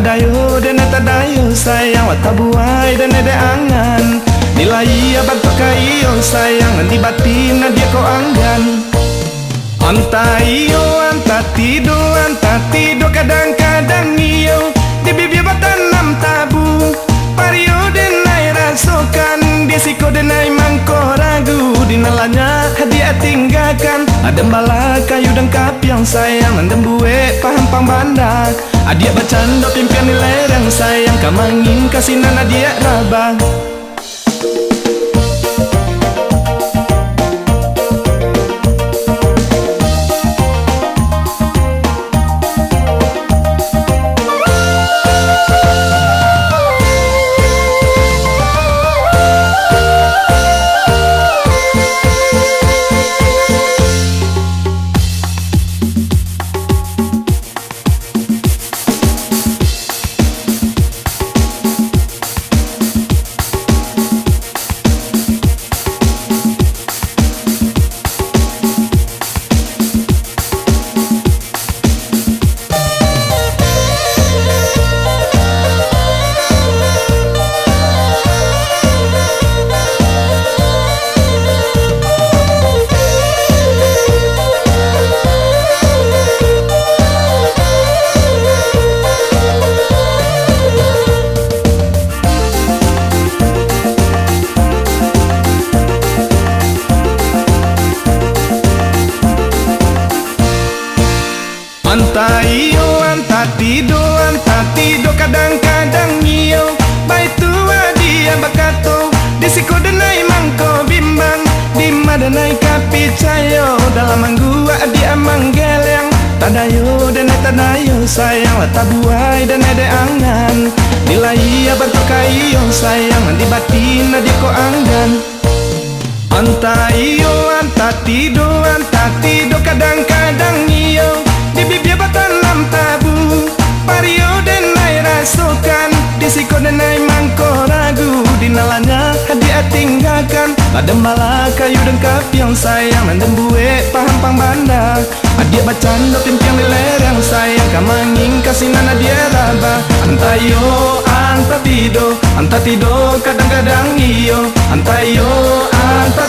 Tadayo dan tadayo sayang wata buai dan ada angan. Nilai abad pakayo sayang di batin dia ko anggan. Antayo anta tido kadang-kadang iyo di bibir batanam tabu. Pario denai rasokan di siko denai mangko ragu. Di nalanya hadiah tinggalkan ada bala kayu dan kapiang sayang andem buwe paham pang banda. Adia bacando pimpian di lereng sayang kamangin kasinan adia rabang. Anta tido kadang-kadang iyo. Baik tua dia bakato disiko denai mangko bimbang. Di madanai kapicayo dalam manggua dia manggeleng. Tadayo dan tadayo sayang lata buai dan ada angan. Nilai abad kayo sayang di batin dia ko anggan. Anta tido kadang-kadang iyo di bibir batanam tabu. Pario denai rasokan di siko denai mangko ragu. Di nalanya hadiah tinggalkan ada malah kayu dan kapiang sayang andem buwe paham pang banda. Adia bacando timpiang di lereng sayang kamangin kasinan adia raba. Anta tido kadang-kadang iyo. Antayo anta